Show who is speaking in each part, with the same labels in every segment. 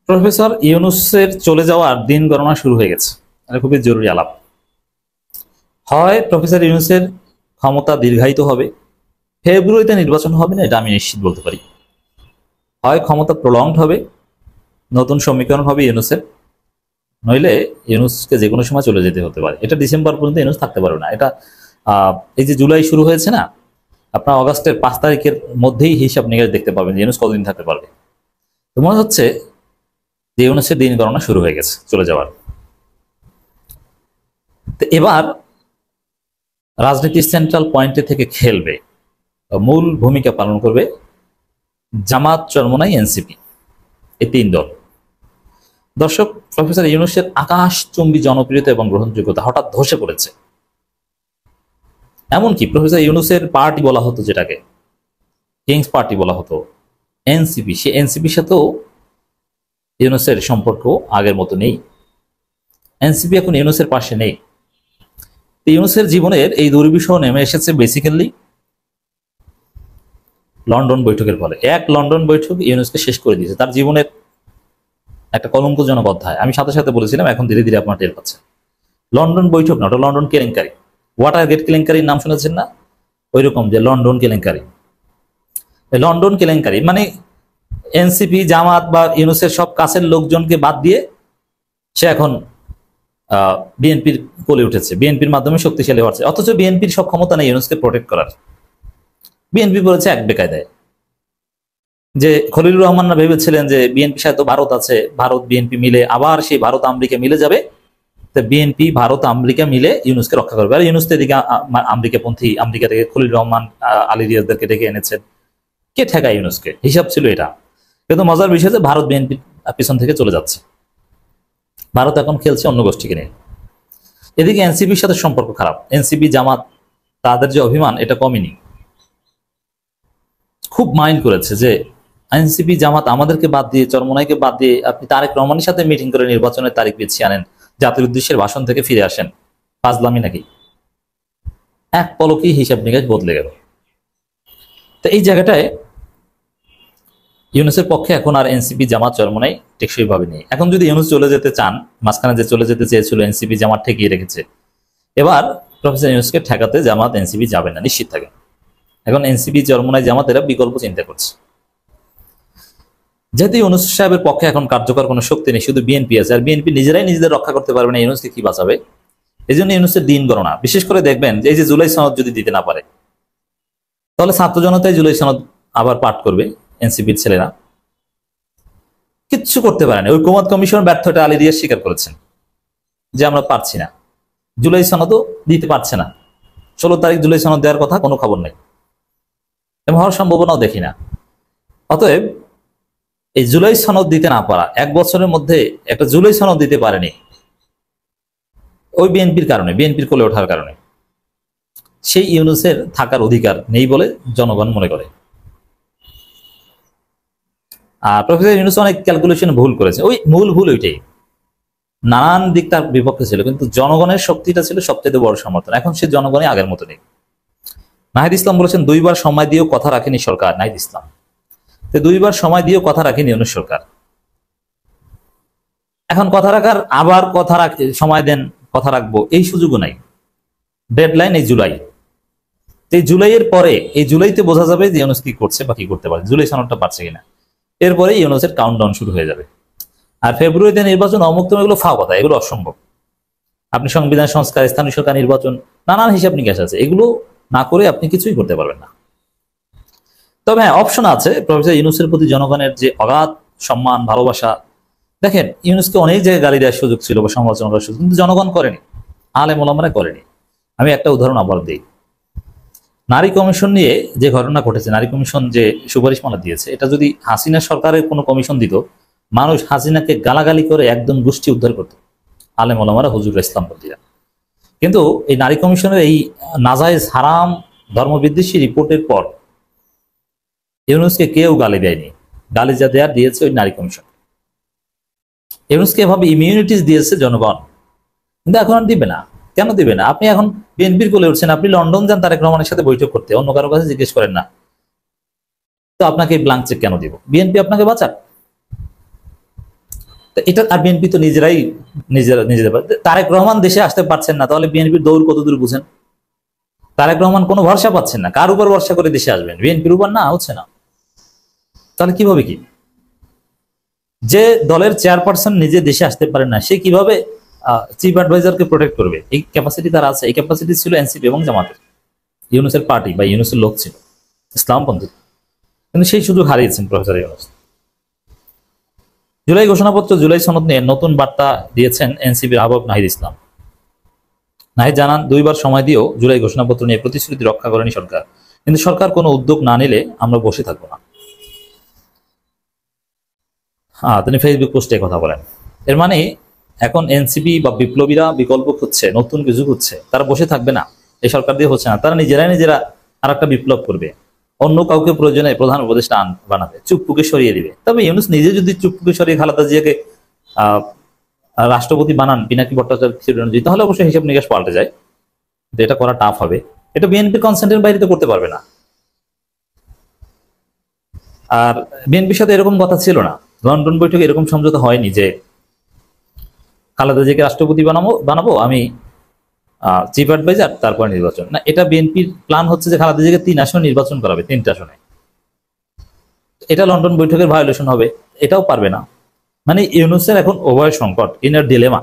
Speaker 1: Professor ইউনূসের চলে যাওয়ার দিন গণনা শুরু হয়ে গেছে। এটা খুবই জরুরি আলাপ। হয় প্রফেসর ইউনূসের ক্ষমতা দীর্ঘায়িত হবে, ফেব্রুয়ারিতে নির্বাচন হবে না, এটা আমি নিশ্চিত বলতে পারি। হয় ক্ষমতা প্রলংড হবে, নতুন সমীকরণ হবে ইউনূসের, নইলে ইউনূসকে যে কোনো সময় চলে যেতে হতে পারে। এটা ডিসেম্বর পর্যন্ত ইউনূস থাকতে পারবে না। এটা এই যে জুলাই শুরু হয়েছে না, আপনার অগাস্টের 5 তারিখের মধ্যেই হিসাব নিকাশ দেখতে পাবেন যে ইউনূস কতদিন থাকতে পারবে। তো মনে হচ্ছে যে ইউনূসের দিন গণনা শুরু হয়ে গেছে চলে যাওয়ার। তো এবার রাজনীতির সেন্ট্রাল পয়েন্টে থেকে খেলবে, মূল ভূমিকা পালন করবে জামাত, চরমোনাই, এনসিপি, এই 3 দল। দর্শক, প্রফেসর ইউনূসের আকাশচুম্বী জনপ্রিয়তা এবং গ্রহণযোগ্যতা হঠাৎ ধসে পড়েছে। এমনকি প্রফেসর ইউনূসের পার্টি বলা হতো, যেটাকে কিংস পার্টি বলা হতো, এনসিপি, সে এনসিপির সাথেও ইউনূসের সম্পর্ক আগের মতো নেই। এনসিপি এখন ইউনূসের পাশে নেই। ইউনূসের জীবনের এই দুর্বিষহ নেমে এসেছে বেসিক্যালি লন্ডন বৈঠকের ফলে। এক লন্ডন বৈঠক ইউনূসকে শেষ করে দিয়েছে, তার জীবনের একটা কলঙ্কজনক অধ্যায়। আমি সাথে সাথে বলেছিলাম, এখন ধীরে ধীরে আপনার টের পাচ্ছেন। লন্ডন বৈঠক না, ওটা লন্ডন কেলেঙ্কারি। ওয়াটার গেট কেলেঙ্কারির নাম শুনেছেন না? ওই রকম যে লন্ডন কেলেঙ্কারি। লন্ডন কেলেঙ্কারি মানে এনসিপি, জামাত বা ইউনূসের সব কাছের লোকজনকে বাদ দিয়ে সে এখন বিএনপির কোলে উঠেছে, বিএনপির মাধ্যমে শক্তিশালী হচ্ছে। অথচ বিএনপির সব ক্ষমতা নেই ইউনূসকে প্রোটেক্ট করার। বিএনপি বলেছে এক বেকায়দায়, যে খলিলুর রহমানরা ভেবেছিলেন যে বিএনপির সাথে ভারত আছে, ভারত বিএনপি মিলে আবার সেই ভারত আমেরিকা মিলে যাবে, তো বিএনপি ভারত আমেরিকা মিলে ইউনূসকে রক্ষা করবে। আর ইউনূস তো এদিকে আমেরিকাপন্থী, আমেরিকা থেকে খলিল রহমান, আলী রিয়াজদেরকে ডেকে এনেছেন। কে ঠেকায় ইউনূসকে? হিসাব ছিল এটা। কিন্তু মজার বিষয় যে ভারত বিএনপির পিছন থেকে চলে যাচ্ছে, ভারত এখন খেলছে অন্য গোষ্ঠীকে নিয়ে। এদিকে এনসিপির সাথে সম্পর্ক খারাপ, এনসিপি, জামাত, তাদের যে অভিমান এটা কমেনি, খুব মাইন্ড করেছে যে এনসিপি, জামাত আমাদেরকে বাদ দিয়ে, চরমোনাইকে বাদ দিয়ে আপনি তারেক রহমানের সাথে মিটিং করে নির্বাচনের তারিখ পিছিয়ে আনেন, জাতির উদ্দেশ্যের ভাষণ থেকে ফিরে আসেন, ফাজলামি নাকি? এক পলকেই হিসাব নিকাশ বদলে গেল। তো এই জায়গাটায় ইউনূসের পক্ষে এখন আর এনসিপি, জামাত, চরমোনাই টেকসই ভাবে নেই। এখন যদি ইউনূস চলে যেতে চান, মাঝখানে যে চলে যেতে চেয়েছিল এনসিপি, জামাত ঠেকিয়ে রেখেছে, এবার প্রফেসর ইউনূসকে ঠেকাতে জামাত, এনসিপি যাবে না, নিশ্চিত থাকে। এখন এনসিপি, চরমোনাই, জামাত এরা বিকল্প চিন্তা করছে। যেহেতু ইউনূস সাহেবের পক্ষে এখন কার্যকর কোনো শক্তি নেই, শুধু বিএনপি আছে, আর বিএনপি নিজেরাই নিজেদের রক্ষা করতে পারবে না, ইউনূসকে কি বাঁচাবে? এই জন্য ইউনূসের দিন গণনা। বিশেষ করে দেখবেন যে এই যে জুলাই সনদ যদি দিতে না পারে, তাহলে ছাত্র জনতাই জুলাই সনদ আবার পাঠ করবে, এনসিপির ছেলেরা কিচ্ছু করতে পারে না। ঐকমত্য কমিশন ব্যর্থতা আলী রিয়াজ স্বীকার করেছেন যে আমরা পারছি না, জুলাই সনদও দিতে পারছে না। 16 তারিখ জুলাই সনদ দেওয়ার কথা, কোনো খবর নেই এবং হওয়ার সম্ভাবনাও দেখি না। অতএব এই জুলাই সনদ দিতে না পারা, 1 বছরের মধ্যে একটা জুলাই সনদ দিতে পারেনি, ওই বিএনপির কারণে, বিএনপির কোলে ওঠার কারণে। সেই ইউনূসের থাকার অধিকার নেই বলে জনগণ মনে করে। আর প্রফেসর ইউনূস অনেক ক্যালকুলেশন ভুল করেছে, ওই মূল ভুল ওইটাই। নানান দিক তার বিপক্ষে ছিল, কিন্তু জনগণের শক্তিটা ছিল সবচেয়ে বড় সমর্থন। এখন সে জনগণই আগের মতো নেই। নাহিদ ইসলাম বলেছেন 2 বার সময় দিয়েও কথা রাখেনি সরকার। নাহিদ ইসলাম, তো 2 বার সময় দিয়েও কথা রাখেনি ইউনূস সরকার। এখন কথা রাখার, আবার কথা সময় দেন, কথা রাখবো, এই সুযোগও নাই। ডেডলাইন এই জুলাই। এই জুলাইয়ের পরে, এই জুলাইতে বোঝা যাবে যে ইউনূস কি করছে বা কি করতে পারে, জুলাই সনদটা পারছে কিনা। এরপরে ইউনূসের কাউন্টডাউন শুরু হয়ে যাবে। আর ফেব্রুয়ারিতে নির্বাচন, অমুক্ত, এগুলো ফাও কথা, এগুলো অসম্ভব। আপনি সংবিধান সংস্কার, স্থানীয় সরকার নির্বাচন, নানান হিসাব নিকাশ আছে, এগুলো না করে আপনি কিছুই করতে পারবেন না। তবে হ্যাঁ, অপশন আছে। প্রফেসর ইউনূসের প্রতি জনগণের যে অগাধ সম্মান, ভালোবাসা, দেখেন ইউনূসকে অনেক জায়গায় গালি দেওয়ার সুযোগ ছিল বা সমালোচনা করার সুযোগ, কিন্তু জনগণ করেনি, আলেম ওলামারা করেনি। আমি একটা উদাহরণ আবার দিই। নারী কমিশন নিয়ে যে ঘটনা ঘটেছে, নারী কমিশন যে সুপারিশমালা দিয়েছে, এটা যদি হাসিনা সরকারের কোনো কমিশন দিত, মানুষ হাসিনাকে গালাগালি করে একদম গোষ্ঠী উদ্ধার করত, আলেম ওলামারা, হুজুর ইসলামপন্থীরা। কিন্তু এই নারী কমিশনের এই নাজায়েজ, হারাম, ধর্মবিদ্বেষী রিপোর্টের পর ইউনূসকে কেউ গালি দেয়নি। গালি যা দেয়ার দিয়েছে ওই নারী কমিশন। ইউনূসকে এভাবে ইমিউনিটিস দিয়েছে জনগণ, কিন্তু এখন আর দিবে না। কেন দিবে না? আপনি এখন বিএনপির কোলে উঠছেন, আপনি লন্ডন যান তারেক রহমানের সাথে বৈঠক করতে, অন্য কারো কাছে জিজ্ঞেস করেন না, তো আপনাকে ব্ল্যাঙ্ক চেক কেন দিব? বিএনপি আপনাকে বাঁচাক। এটা আর বিএনপি তো নিজেদের তারেক রহমান দেশে আসতে পারছেন না, তাহলে বিএনপির দৌড় কতদূর বুঝেন? তারেক রহমান কোনো ভরসা পাচ্ছেন না, কার উপর ভরসা করে দেশে আসবেন? বিএনপির উপর না, হচ্ছে না। তাহলে কিভাবে কি? যে দলের চেয়ারপারসন নিজে দেশে আসতে পারে না, সে কিভাবে চিফ অ্যাডভাইজারকে প্রোটেক্ট করবে? এই ক্যাপাসিটি তার আছে? এই ক্যাপাসিটি ছিল এনসিপি এবং জামাতের, ইউনূসের পার্টি বা ইউনূসের লোক ছিল, ইসলামপন্থী। কিন্তু সেই সুযোগ হারিয়েছেন প্রফেসর ইউনূস। জুলাই ঘোষণাপত্র, জুলাই সনদ নিয়ে নতুন বার্তা দিয়েছেন এনসিপির আহ্বায়ক নাহিদ ইসলাম। নাহিদ জানান, 2 বার সময় দিয়েও জুলাই ঘোষণাপত্র নিয়ে প্রতিশ্রুতি রক্ষা করেনি সরকার, কিন্তু সরকার কোনো উদ্যোগ না নিলে আমরা বসে থাকবো না। তিনি ফেসবুক পোস্টে কথা বলেন। এর মানে এখন এনসিপি বা বিপ্লবীরা বিকল্প খুঁজছে, নতুন কিছু খুঁজছে, তারা বসে থাকবে না। এই সরকার দিয়ে হচ্ছে না, তারা নিজেরা আর একটা বিপ্লব করবে, অন্য কাউকে প্রয়োজনে প্রধান উপদেষ্টা বানাবে, চুপ্পুকে সরিয়ে দিবে। তবে ইউনূস নিজে যদি চুপ্পুকে সরিয়ে খালেদা জিয়াকে রাষ্ট্রপতি বানান, পিনাকি ভট্টাচার্য, তাহলে অবশ্যই হিসাব নিকাশ পাল্টে যায়। এটা করা টাফ হবে, এটা বিএনপির কনসেন্টের বাইরে তো করতে পারবে না। আর বিএনপির সাথে এরকম কথা ছিল না, লন্ডন বৈঠকে এরকম সমঝোতা হয়নি যে খালেদা জিয়াকে রাষ্ট্রপতি বানাবো আমি, চিফ অ্যাডভাইজার, তারপর নির্বাচন না। এটা বিএনপির প্ল্যান হচ্ছে যে খালেদা জিয়াকে 3 আসনে নির্বাচন করাবে, 3টা আসনে। এটা লন্ডন বৈঠকের ভায়োলেশন হবে, এটাও পারবে না। মানে ইউনূসের এখন উভয় সংকট, ইনার ডিলেমা।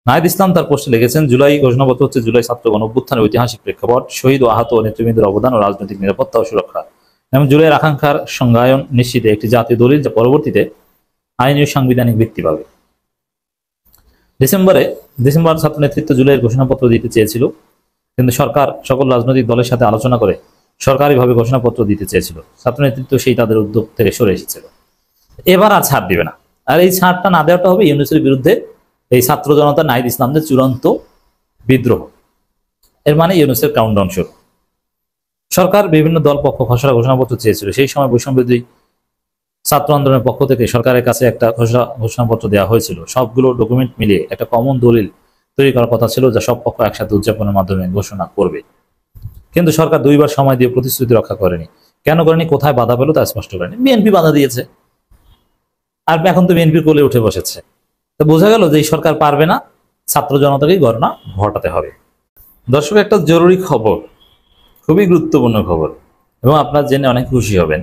Speaker 1: নাহিদ ইসলাম তার পোস্টে লিখেছেন, জুলাই ঘোষণাপত্র হচ্ছে জুলাই ছাত্র গণঅভ্যুত্থানের ঐতিহাসিক প্রেক্ষাপট, শহীদ ও আহত ও নেতৃবৃন্দের অবদান ও রাজনৈতিক নিরাপত্তা ও সুরক্ষা এবং জুলাইয়ের আকাঙ্ক্ষার সংজ্ঞায়ন নিশ্চিতে একটি জাতীয় দলিল, যা পরবর্তীতে আইনি ও সাংবিধানিক ভিত্তি পাবে। ডিসেম্বর ছাত্র নেতৃত্ব জুলাইয়ের ঘোষণাপত্র দিতে চেয়েছিল, কিন্তু সরকার সকল রাজনৈতিক দলের সাথে আলোচনা করে সরকারিভাবে ঘোষণাপত্র দিতে চেয়েছিল। ছাত্র নেতৃত্ব সেই তাদের উদ্যোগ থেকে সরে এসেছিল। এবার আর ছাড় দিবে না। আর এই ছাড়টা না দেওয়াটা হবে ইউনূসের বিরুদ্ধে এই ছাত্র জনতা, নাহিদ ইসলামদের চূড়ান্ত বিদ্রোহ। এর মানে ইউনূসের কাউন্টডাউন শুরু। সরকার বিভিন্ন দল পক্ষ খসড়া ঘোষণাপত্র চেয়েছিল, সেই সময় বৈষম্যবিরোধী ছাত্র আন্দোলনের পক্ষ থেকে সরকারের কাছে একটা খসড়া ঘোষণাপত্র দেওয়া হয়েছিল। সবগুলো ডকুমেন্ট মিলিয়ে একটা কমন দলিল তৈরি করার কথা ছিল, যা সব পক্ষ একসাথে উদযাপনের মাধ্যমে ঘোষণা করবে। কিন্তু সরকার 2 বার সময় দিয়ে প্রতিশ্রুতি রক্ষা করেনি। কেন করেনি, কোথায় বাধা পেল তা স্পষ্ট করেনি। বিএনপি বাধা দিয়েছে, আর এখন তো বিএনপির কোলে উঠে বসেছে। তো বোঝা গেল যে এই সরকার পারবে না, ছাত্র জনতাকেই ঘটনা ঘটাতে হবে। দর্শক, একটা জরুরি খবর, খুবই গুরুত্বপূর্ণ খবর, এবং আপনারা জেনে অনেক খুশি হবেন।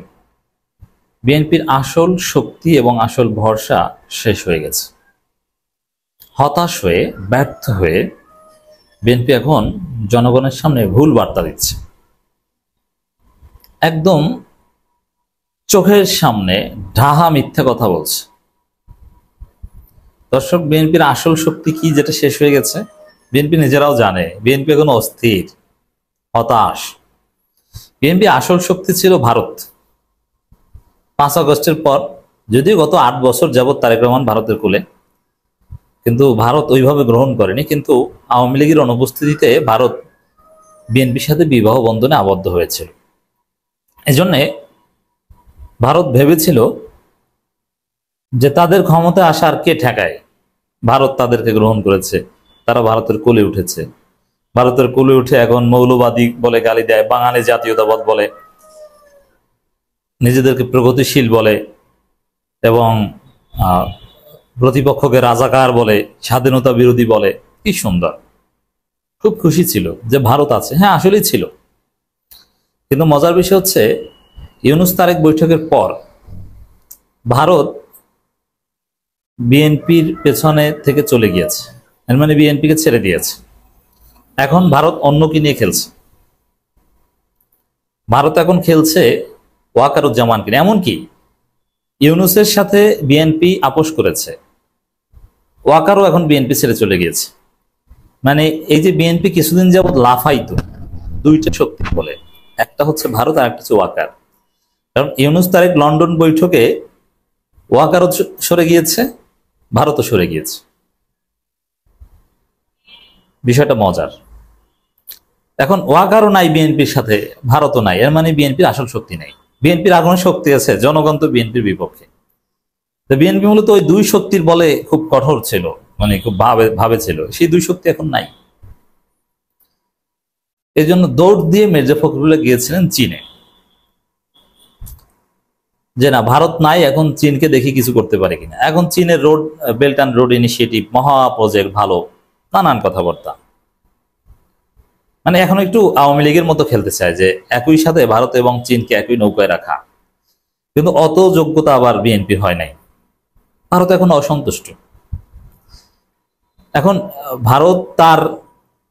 Speaker 1: বিএনপির আসল শক্তি এবং আসল ভরসা শেষ হয়ে গেছে। হতাশ হয়ে, ব্যর্থ হয়ে বিএনপি এখন জনগণের সামনে ভুল বার্তা দিচ্ছে, একদম চোখের সামনে ঢাহা মিথ্যা কথা বলছে। দর্শক, বিএনপির আসল শক্তি কি, যেটা শেষ হয়ে গেছে, বিএনপি নিজেরাও জানে। বিএনপি এখন অস্থির, হতাশ। বিএনপি আসল শক্তি ছিল ভারত। 5 আগস্টের পর, যদিও গত 8 বছর যাবৎ তারেক রহমান ভারতের কোলে, কিন্তু ভারত ওইভাবে গ্রহণ করেনি। কিন্তু আওয়ামী লীগের অনুপস্থিতিতে ভারত বিএনপির সাথে বিবাহ বন্ধনে আবদ্ধ হয়েছিল। এজন্যে ভারত ভেবেছিল যে তাদের ক্ষমতায় আসার কে ঠেকায়। ভারত তাদেরকে গ্রহণ করেছে, তারা ভারতের কোলে উঠেছে। ভারতের কোলে উঠে এখন মৌলবাদী বলে গালি দেয়, বাঙালি জাতীয়তাবাদ বলে, নিজেদেরকে প্রগতিশীল বলে, এবং প্রতিপক্ষকে রাজাকার বলে, স্বাধীনতা বিরোধী বলে। কি সুন্দর, খুব খুশি ছিল যে ভারত আছে। হ্যাঁ, আসলেই ছিল। কিন্তু মজার বিষয় হচ্ছে, ইউনূস তারেক বৈঠকের পর ভারত বিএনপির পেছনে থেকে চলে গিয়েছে। এর মানে বিএনপিকে ছেড়ে দিয়েছে। এখন ভারত অন্য কি নিয়ে খেলছে। ভারত এখন খেলছে ওয়াকারুজ্জামানকে নিয়ে। এমনকি ইউনূসের সাথে বিএনপি আপোষ করেছে, ওয়াকারও এখন বিএনপি ছেড়ে চলে গিয়েছে। মানে এই যে বিএনপি কিছুদিন যাবৎ লাফাইতো 2টা শক্তি বলে, একটা হচ্ছে ভারত আর একটা হচ্ছে ওয়াকার। কারণ ইউনূস তারেক লন্ডন বৈঠকে ওয়াকারও সরে গিয়েছে, ভারতও সরে গিয়েছে। বিষয়টা মজার। এখন ওয়াকারও নাই বিএনপির সাথে, ভারতও নাই, এর মানে বিএনপির আসল শক্তি নাই। বিএনপির আগুনের শক্তি আছে, জনগণ তো বিএনপির বিপক্ষে। তো বিএনপি মূলত ওই 2 শক্তির বলে খুব কঠোর ছিল, মানে খুব ভাবে ছিল। সেই 2 শক্তি এখন নাই। এই জন্য দৌড় দিয়ে মির্জা ফখরুল্লাহ গিয়েছিলেন চীনে। যে না ভারত নাই, এখন চীনকে দেখি কিছু করতে পারে কিনা। এখন চীনের road belt and road initiative মহা প্রজেক্ট, ভালো নানান কথাবার্তা। মানে এখন একটু আওয়ামী লীগের মতো খেলতে চায় যে একই সাথে ভারত এবং চীনকে একই নৌকায় রাখা, কিন্তু অত যোগ্যতা আবার বিএনপি হয় নাই। ভারত এখন অসন্তুষ্ট। এখন ভারত তার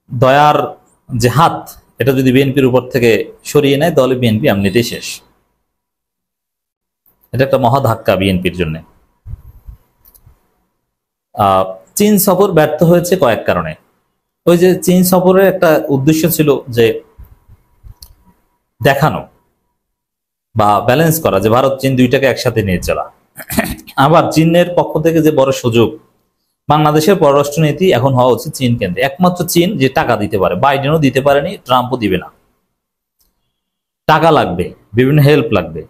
Speaker 1: দয়ার যে হাত, এটা যদি বিএনপির উপর থেকে সরিয়ে নেয় তাহলে বিএনপি এমনিতেই শেষ। এটা একটা মহা ধাক্কা বিএনপির জন্য। চীন সফর ব্যর্থ হয়েছে কয়েক কারণে। ওই যে চীন সফরের একটা উদ্দেশ্য ছিল যে দেখানো বা ব্যালেন্স করা যে ভারত চীন দুইটাকে একসাথে নিয়ে চলা। আবার চীনের পক্ষ থেকে যে বড় সুযোগ, বাংলাদেশের পররাষ্ট্রনীতি এখন হওয়া উচিত চীন কেন্দ্রে। একমাত্র চীন যে টাকা দিতে পারে, বাইডেনও দিতে পারেনি, ট্রাম্পও দিবে না। টাকা লাগবে, বিভিন্ন হেল্প লাগবে,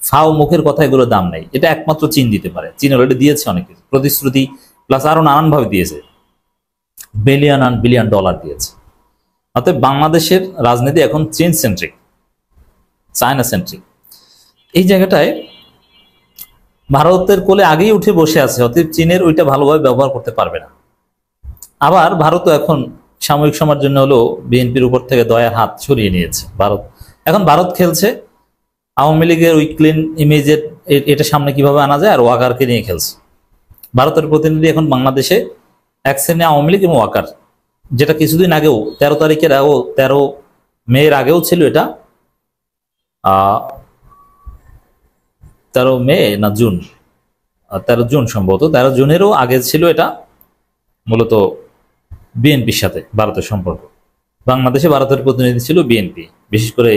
Speaker 1: ফাও মুখের কথা, এগুলো দাম নেই, এটা একমাত্র চীন দিতে পারে। চীন অলরেডি দিয়েছে অনেক কিছু, প্রতিশ্রুতি প্লাস আরো নানান ভাবে দিয়েছে, বিলিয়ন অ্যান্ড বিলিয়ন ডলার দিয়েছে। অতএব বাংলাদেশের রাজনীতি এখন চীন সেন্ট্রিক, চায়না সেন্ট্রিক। এই জায়গাটায় ভারতের কোলে আগেই উঠে বসে আছে, অতএব চীনের ওইটা ভালোভাবে ব্যবহার করতে পারবে না। আবার ভারতও এখন সাময়িক সময়ের জন্য হলেও বিএনপির উপর থেকে দয়ার হাত সরিয়ে নিয়েছে। এখন ভারত খেলছে আওয়ামী লীগের ওই ক্লিন ইমেজের এটা সামনে কিভাবে আনা যায়, আর ওয়াকারকে নিয়ে খেলছে। ভারতের প্রতিনিধি এখন বাংলাদেশে এক শ্রেণী আওয়ামী লীগ এবং ওয়াকার, যেটা কিছুদিন আগেও 13 তারিখের আগেও 13 মের আগেও ছিল, এটা 13 মে না জুন, 13 জুন সম্ভবত, 13 জুনেরও আগে ছিল। এটা মূলত বিএনপির সাথে ভারতের সম্পর্ক। বাংলাদেশে ভারতের প্রতিনিধি ছিল বিএনপি, বিশেষ করে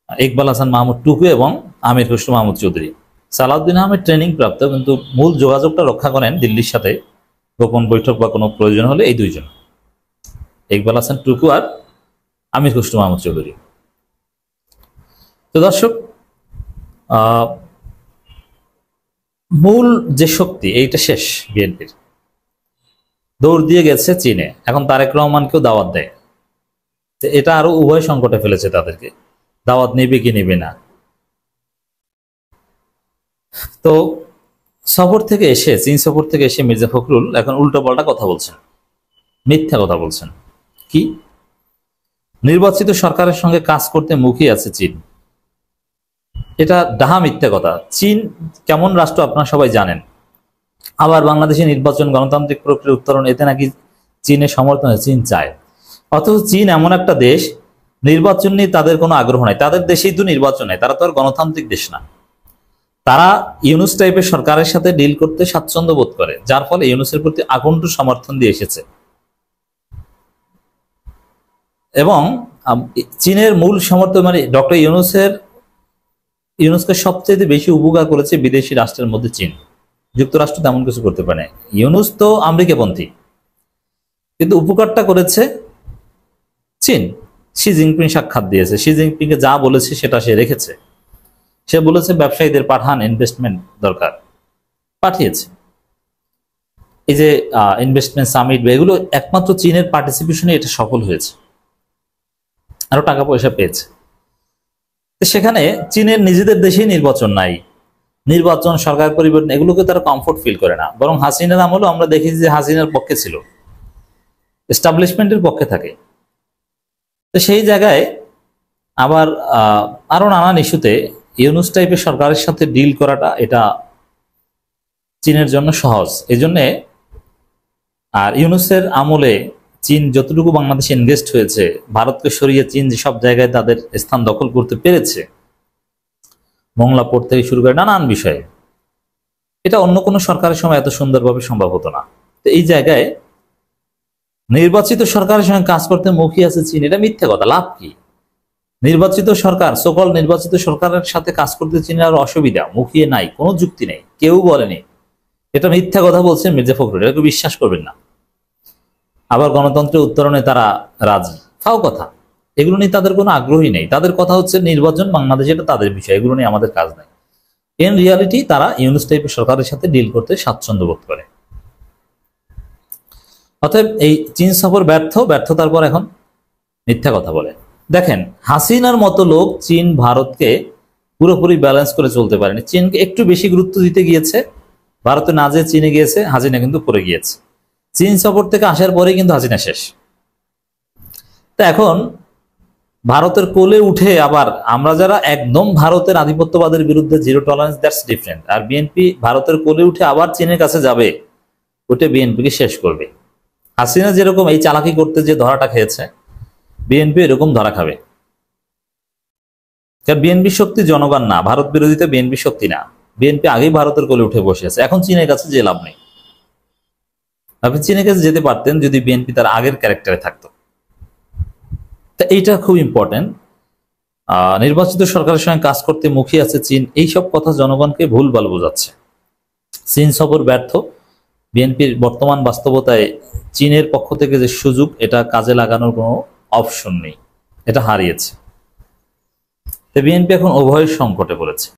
Speaker 1: ইকবাল হাসান মাহমুদ টুকু এবং আমির খসরু মাহমুদ চৌধুরী। সালাউদ্দিন আহমেদ ট্রেনিং প্রাপ্ত, কিন্তু মূল যোগাযোগটা রক্ষা করেন দিল্লির সাথে, গোপন বৈঠক বা কোনো প্রয়োজন হলে এই দুইজন, ইকবাল হাসান টুকু আর আমির খসরু মাহমুদ চৌধুরী। তো দর্শক, মূল যে শক্তি এইটা শেষ বিএনপির, দৌড় দিয়ে গেছে চীনে। এখন তারেক রহমানকেও দাওয়াত দেয়, এটা আরো উভয় সংকটে ফেলেছে তাদেরকে, দাওয়াত নেবে কি নেবে না। তো সফর থেকে এসে, চীন সফর থেকে এসে মির্জা ফখরুল এখন উল্টোপাল্টা কথা বলছেন, মিথ্যা কথা বলছেন। কি? নির্বাচিত সরকারের সঙ্গে কাজ করতে মুখিয়ে আছে চীন। এটা ডাহা মিথ্যা কথা। চীন কেমন রাষ্ট্র আপনারা সবাই জানেন। আবার বাংলাদেশে নির্বাচন, গণতান্ত্রিক প্রক্রিয়া উত্তরণ, এতে নাকি চীনের সমর্থনে চীন চায়। অথচ চীন এমন একটা দেশ, নির্বাচন নিয়ে তাদের কোনো আগ্রহ নাই। তাদের দেশেই তো নির্বাচন নেই, তারা তো আর গণতান্ত্রিক দেশ না। তারা ইউনুস টাইপের সরকারের সাথে ডিল করতে স্বাচ্ছন্দ্য বোধ করে, যার ফলে ইউনুসের প্রতি আকণ্ঠ সমর্থন দিয়ে এসেছে। এবং চীনের মূল সমর্থন মানে ডক্টর ইউনুসকে সবচেয়ে বেশি উপকার করেছে বিদেশি রাষ্ট্রের মধ্যে চীন। যুক্তরাষ্ট্র তেমন কিছু করতে পারে। ইউনুস তো আমেরিকাপন্থী, কিন্তু উপকারটা করেছে চীন। শি জিনপিং সাক্ষাৎ দিয়েছে, শি জিনপিংকে যা বলেছে সেটা সে রেখেছে। সে বলেছে ব্যবসায়ীদের পাঠান, ইনভেস্টমেন্ট দরকার, পাঠিয়েছে। এই যে ইনভেস্টমেন্ট সামিট, এগুলো একমাত্র চীনের পার্টিসিপেশনে এটা সফল হয়েছে, আরো টাকা পয়সা পেয়েছে। সেখানে চীনের নিজেদের দেশেই নির্বাচন নাই, নির্বাচন, সরকার পরিবর্তন, এগুলোকে তারা কমফোর্ট ফিল করে না। বরং হাসিনার আমলেও আমরা দেখেছি যে হাসিনার পক্ষে ছিল, এস্টাবলিশমেন্টের পক্ষে থাকে। তো সেই জায়গায় আবার আরো নানান ইস্যুতে ইউনুস টাইপের সরকারের সাথে ডিল করাটা এটা চীনের জন্য সহজ। এই জন্যে, আর ইউনুসের আমলে চীন যতটুকু বাংলাদেশে ইনভেস্ট হয়েছে, ভারতকে সরিয়ে চীন যেসব জায়গায় তাদের স্থান দখল করতে পেরেছে, মংলা পোর্ট থেকে শুরু করে নানান বিষয়ে, এটা অন্য কোনো সরকারের সময় এত সুন্দরভাবে সম্ভব হতো না। তো এই জায়গায় নির্বাচিত সরকারের সঙ্গে কাজ করতে মুখিয়ে আছে চীন, এটা মিথ্যা কথা। লাভ কি? নির্বাচিত সরকার, সকল নির্বাচিত সরকারের সাথে কাজ করতে চীনের আরো অসুবিধা, মুখিয়ে নাই, কোনো যুক্তি নেই, কেউ বলেনি। এটা মিথ্যা কথা বলছেন মির্জা ফখরুল, এটাকে বিশ্বাস করবেন না। আবার গণতন্ত্রের উত্তরণে তারা রাজি, ফাও কথা। এগুলো নিয়ে তাদের কোনো আগ্রহী নেই। তাদের কথা হচ্ছে নির্বাচন বাংলাদেশে, এটা তাদের বিষয়, এগুলো নিয়ে আমাদের কাজ নাই। ইন রিয়ালিটি তারা ইউনুস টাইপের সরকারের সাথে ডিল করতে স্বাচ্ছন্দ্য বোধ করে। অতএব এই চীন সফর ব্যর্থতার পর এখন মিথ্যা কথা বলে। দেখেন, হাসিনার মতো লোক চীন ভারতকে পুরোপুরি ব্যালেন্স করে চলতে পারেনি। চীনকে একটু বেশি গুরুত্ব দিতে গিয়েছে, ভারতে না যে চীনে গিয়েছে, হাসিনা কিন্তু পড়ে গিয়েছে। চীন সফর থেকে আসার পরেই কিন্তু হাসিনা শেষ। তা এখন ভারতের কোলে উঠে আবার আমরা যারা একদম ভারতের আধিপত্যবাদের বিরুদ্ধে জিরো টলারেন্স, দ্যাটস ডিফারেন্ট। আর বিএনপি ভারতের কোলে উঠে আবার চীনের কাছে যাবে, ওটা বিএনপিকে শেষ করবে। হাসিনা যেরকম এই চালাকি করতে যে ধরাটা খেয়েছে, বিএনপি এরকম ধরা খাবে। বিএনপি শক্তি জনগণ না, ভারত বিরোধিতা বিএনপি শক্তি না। বিএনপি আগেই ভারতের কোলে উঠে বসে আছে, এখন চীনের কাছে যে লাভ নেই। আপনি চীনের কাছে যেতে পারতেন যদি বিএনপি তার আগের ক্যারেক্টারে থাকতো। তা এইটা খুব ইম্পর্টেন্ট। নির্বাচিত সরকারের সঙ্গে কাজ করতে মুখিয়ে আছে চীন, এইসব কথা জনগণকে ভুলভাল বোঝাচ্ছে। চীন সফর ব্যর্থ, বিএনপির বর্তমান বাস্তবতায় চীনের পক্ষ থেকে যে সুযোগ, এটা কাজে লাগানোর কোনো অপশন নেই, এটা হারিয়েছে। বিএনপি এখন উভয় সংকটে পড়েছে।